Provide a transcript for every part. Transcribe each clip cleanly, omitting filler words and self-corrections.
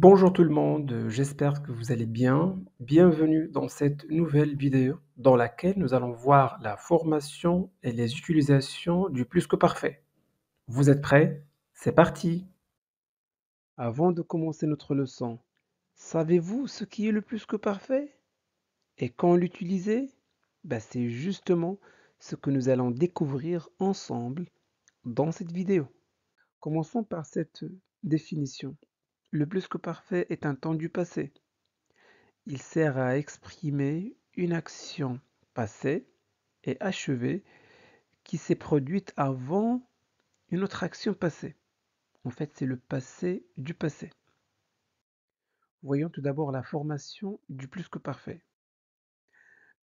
Bonjour tout le monde, j'espère que vous allez bien. Bienvenue dans cette nouvelle vidéo dans laquelle nous allons voir la formation et les utilisations du plus que parfait. Vous êtes prêts? C'est parti! Avant de commencer notre leçon, savez-vous ce qui est le plus que parfait? Et quand l'utiliser? C'est justement ce que nous allons découvrir ensemble dans cette vidéo. Commençons par cette définition. Le plus que parfait est un temps du passé. Il sert à exprimer une action passée et achevée qui s'est produite avant une autre action passée. En fait, c'est le passé du passé. Voyons tout d'abord la formation du plus que parfait.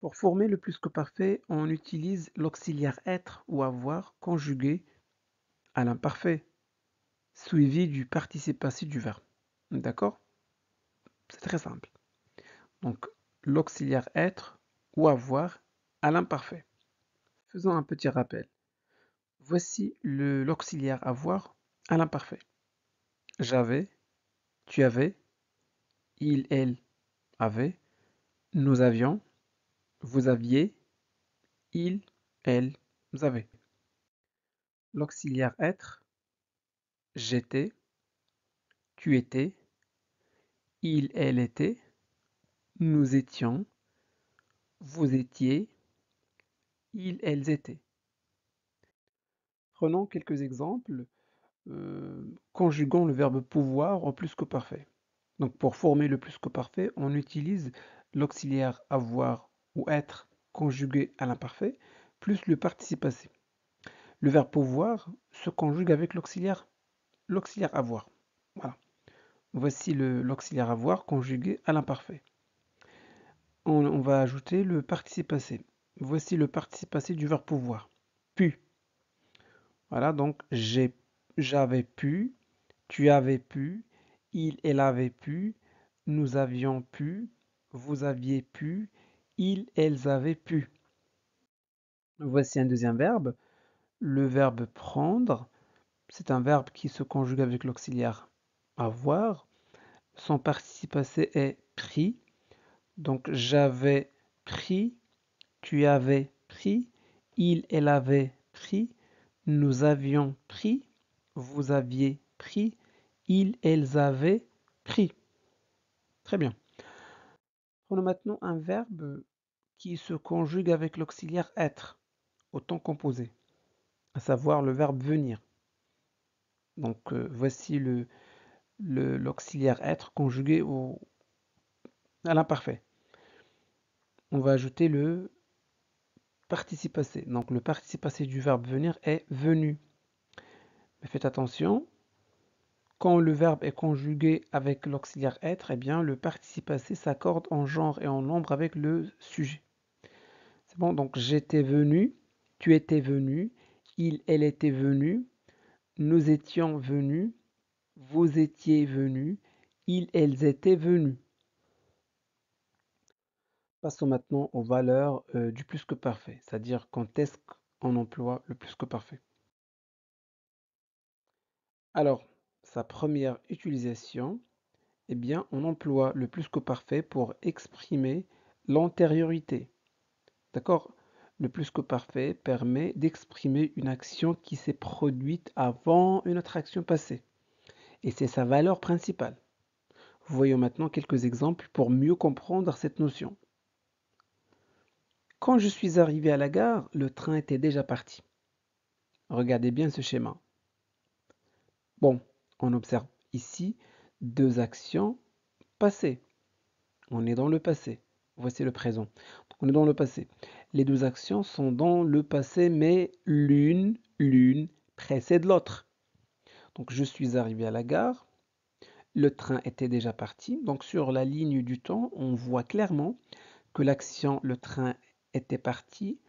Pour former le plus que parfait, on utilise l'auxiliaire être ou avoir conjugué à l'imparfait, suivi du participe passé du verbe. D'accord? C'est très simple. Donc, l'auxiliaire être ou avoir à l'imparfait. Faisons un petit rappel. Voici l'auxiliaire avoir à l'imparfait. J'avais, tu avais, il, elle avait, nous avions, vous aviez, il, elle avait. L'auxiliaire être, j'étais, tu étais, il, elle était, nous étions, vous étiez, ils, elles étaient. Prenons quelques exemples, conjuguant le verbe pouvoir au plus que parfait. Donc pour former le plus que parfait, on utilise l'auxiliaire avoir ou être conjugué à l'imparfait, plus le participe passé. Le verbe pouvoir se conjugue avec l'auxiliaire avoir. Voilà. Voici l'auxiliaire avoir conjugué à l'imparfait. On va ajouter le participe passé. Voici le participe passé du verbe pouvoir. Pu. Voilà, donc j'avais pu, tu avais pu, il, elle avait pu, nous avions pu, vous aviez pu, ils, elles avaient pu. Voici un deuxième verbe, le verbe prendre. C'est un verbe qui se conjugue avec l'auxiliaire avoir. Son participe passé est pris. Donc j'avais pris, tu avais pris, il, elle avait pris, nous avions pris, vous aviez pris, ils, elles avaient pris. Très bien. Prenons maintenant un verbe qui se conjugue avec l'auxiliaire être au temps composé, à savoir le verbe venir. Donc voici l'auxiliaire être conjugué à l'imparfait. On va ajouter le participe passé. Donc le participe passé du verbe venir est venu. Mais faites attention, quand le verbe est conjugué avec l'auxiliaire être, eh bien le participe passé s'accorde en genre et en nombre avec le sujet. C'est bon, donc j'étais venu, tu étais venu, il, elle était venu, nous étions venus, vous étiez venus, ils, elles étaient venus. Passons maintenant aux valeurs du plus que parfait, c'est-à-dire quand est-ce qu'on emploie le plus que parfait. Alors, sa première utilisation, eh bien, on emploie le plus que parfait pour exprimer l'antériorité. D'accord? Le plus que parfait permet d'exprimer une action qui s'est produite avant une autre action passée. Et c'est sa valeur principale. Voyons maintenant quelques exemples pour mieux comprendre cette notion. Quand je suis arrivé à la gare, le train était déjà parti. Regardez bien ce schéma. Bon, on observe ici deux actions passées. On est dans le passé. Voici le présent. Donc, on est dans le passé. Les deux actions sont dans le passé, mais l'une précède l'autre. Donc je suis arrivé à la gare. Le train était déjà parti. Donc sur la ligne du temps, on voit clairement que l'action le train était parti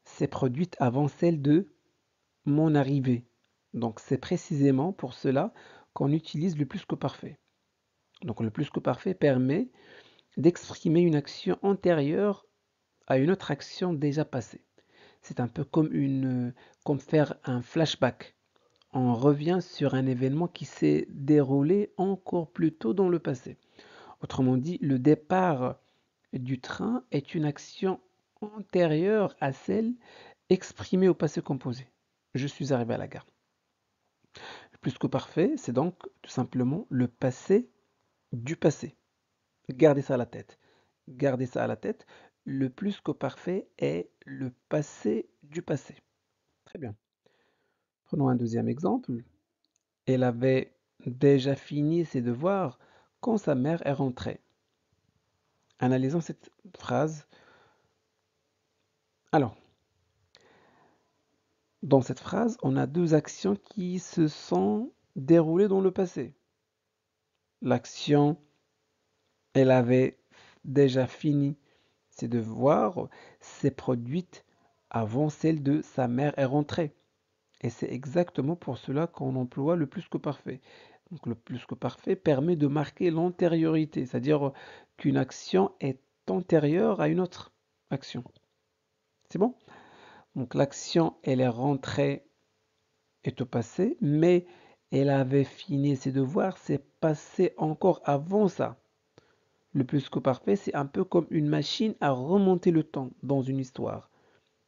s'est produite avant celle de mon arrivée. Donc c'est précisément pour cela qu'on utilise le plus que parfait. Donc le plus que parfait permet d'exprimer une action antérieure à une autre action déjà passée. C'est un peu comme faire un flashback. on revient sur un événement qui s'est déroulé encore plus tôt dans le passé. Autrement dit, le départ du train est une action antérieure à celle exprimée au passé composé. Je suis arrivé à la gare. Le plus que parfait, c'est donc tout simplement le passé du passé. Gardez ça à la tête. Gardez ça à la tête. Le plus que parfait est le passé du passé. Très bien. Prenons un deuxième exemple. Elle avait déjà fini ses devoirs quand sa mère est rentrée. Analysons cette phrase. Alors, dans cette phrase, on a deux actions qui se sont déroulées dans le passé. L'action elle avait déjà fini ses devoirs s'est produite avant celle de sa mère est rentrée. Et c'est exactement pour cela qu'on emploie le plus que parfait. Donc le plus que parfait permet de marquer l'antériorité, c'est-à-dire qu'une action est antérieure à une autre action. C'est bon? Donc l'action, elle est rentrée, est au passé, mais elle avait fini ses devoirs, c'est passé encore avant ça. Le plus que parfait, c'est un peu comme une machine à remonter le temps dans une histoire.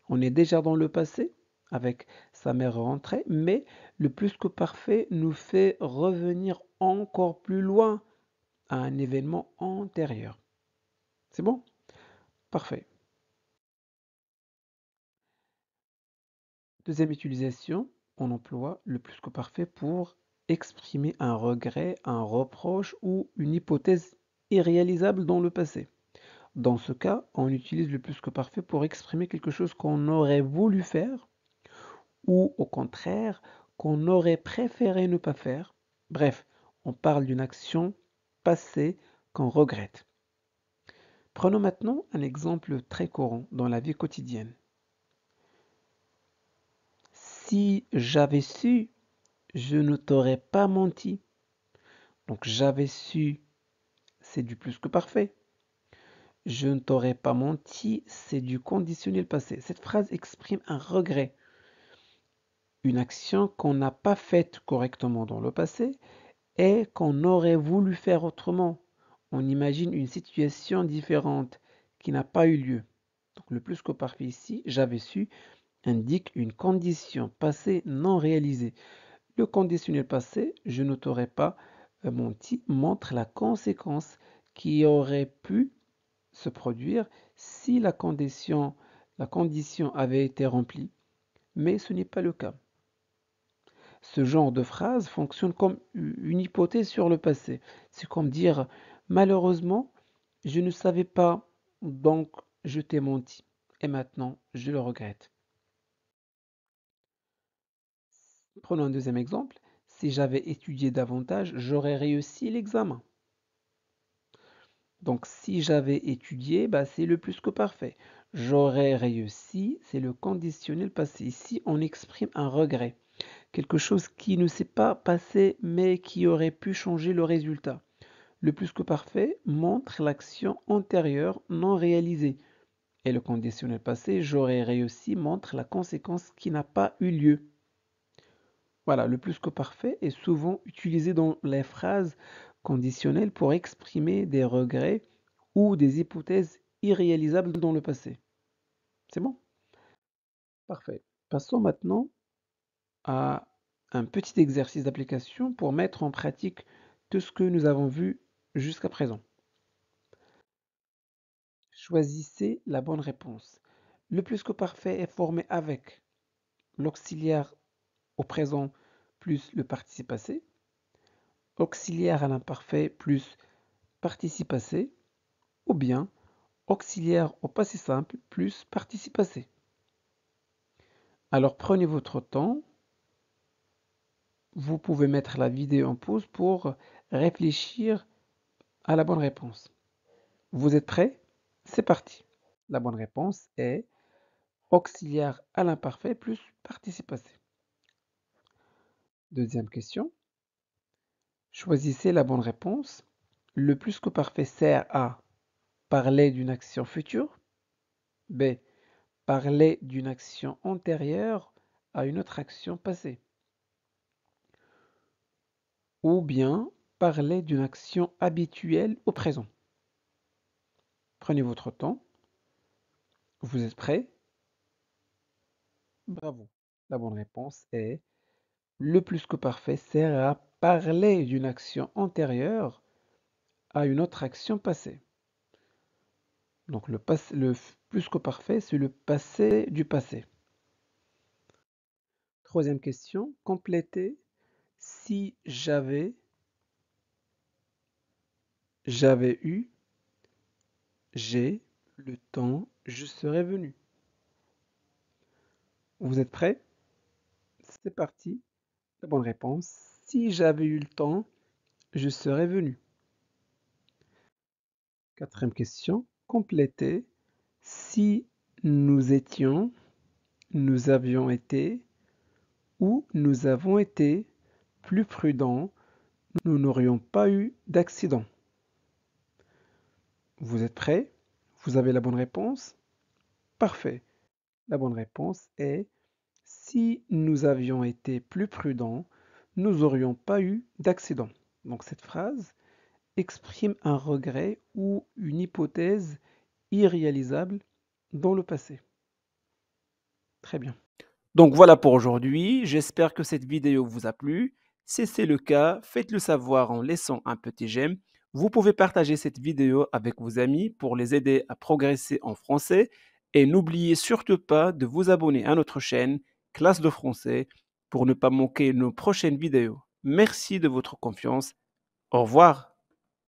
On est déjà dans le passé avec sa mère rentrée, mais le plus que parfait nous fait revenir encore plus loin à un événement antérieur. C'est bon? Parfait. Deuxième utilisation, on emploie le plus que parfait pour exprimer un regret, un reproche ou une hypothèse irréalisable dans le passé. Dans ce cas, on utilise le plus que parfait pour exprimer quelque chose qu'on aurait voulu faire ou au contraire qu'on aurait préféré ne pas faire. Bref, on parle d'une action passée qu'on regrette. Prenons maintenant un exemple très courant dans la vie quotidienne. Si j'avais su, je ne t'aurais pas menti. Donc j'avais su, c'est du plus que parfait. Je ne t'aurais pas menti, c'est du conditionnel passé. Cette phrase exprime un regret, une action qu'on n'a pas faite correctement dans le passé et qu'on aurait voulu faire autrement. On imagine une situation différente qui n'a pas eu lieu. Donc le plus que parfait ici, j'avais su, indique une condition passée non réalisée. Le conditionnel passé, je ne t'aurais pas menti, montre la conséquence qui aurait pu se produire si la condition avait été remplie, mais ce n'est pas le cas. Ce genre de phrase fonctionne comme une hypothèse sur le passé. C'est comme dire malheureusement, je ne savais pas, donc je t'ai menti. Et maintenant, je le regrette. Prenons un deuxième exemple. Si j'avais étudié davantage, j'aurais réussi l'examen. Donc si j'avais étudié, bah, c'est le plus que parfait. J'aurais réussi, c'est le conditionnel passé. Ici, on exprime un regret. Quelque chose qui ne s'est pas passé mais qui aurait pu changer le résultat. Le plus que parfait montre l'action antérieure non réalisée. Et le conditionnel passé, j'aurais réussi, montre la conséquence qui n'a pas eu lieu. Voilà, le plus que parfait est souvent utilisé dans les phrases conditionnelles pour exprimer des regrets ou des hypothèses irréalisables dans le passé. C'est bon? Parfait. Passons maintenant à un petit exercice d'application pour mettre en pratique tout ce que nous avons vu jusqu'à présent. Choisissez la bonne réponse. Le plus que parfait est formé avec l'auxiliaire au présent plus le participe passé, auxiliaire à l'imparfait plus participe passé, ou bien auxiliaire au passé simple plus participe passé. Alors prenez votre temps. Vous pouvez mettre la vidéo en pause pour réfléchir à la bonne réponse. Vous êtes prêts? C'est parti. La bonne réponse est auxiliaire à l'imparfait plus participe passé. Deuxième question. Choisissez la bonne réponse. Le plus que parfait sert à parler d'une action future. B. Parler d'une action antérieure à une autre action passée. ou bien parler d'une action habituelle au présent. Prenez votre temps. Vous êtes prêts? Bravo. La bonne réponse est le plus que parfait sert à parler d'une action antérieure à une autre action passée. Donc le plus que parfait, c'est le passé du passé. Troisième question, complétez si j'avais eu, j'ai, le temps, je serais venu. Vous êtes prêts? C'est parti. La bonne réponse, si j'avais eu le temps, je serais venu. Quatrième question, complétez si nous étions, nous avions été ou nous avons été plus prudents, nous n'aurions pas eu d'accident. Vous êtes prêts? Vous avez la bonne réponse? Parfait. La bonne réponse est si nous avions été plus prudents, nous n'aurions pas eu d'accident. Donc cette phrase exprime un regret ou une hypothèse irréalisable dans le passé. Très bien. Donc voilà pour aujourd'hui. J'espère que cette vidéo vous a plu. Si c'est le cas, faites-le savoir en laissant un petit j'aime. Vous pouvez partager cette vidéo avec vos amis pour les aider à progresser en français. Et n'oubliez surtout pas de vous abonner à notre chaîne Classe de français pour ne pas manquer nos prochaines vidéos. Merci de votre confiance. Au revoir.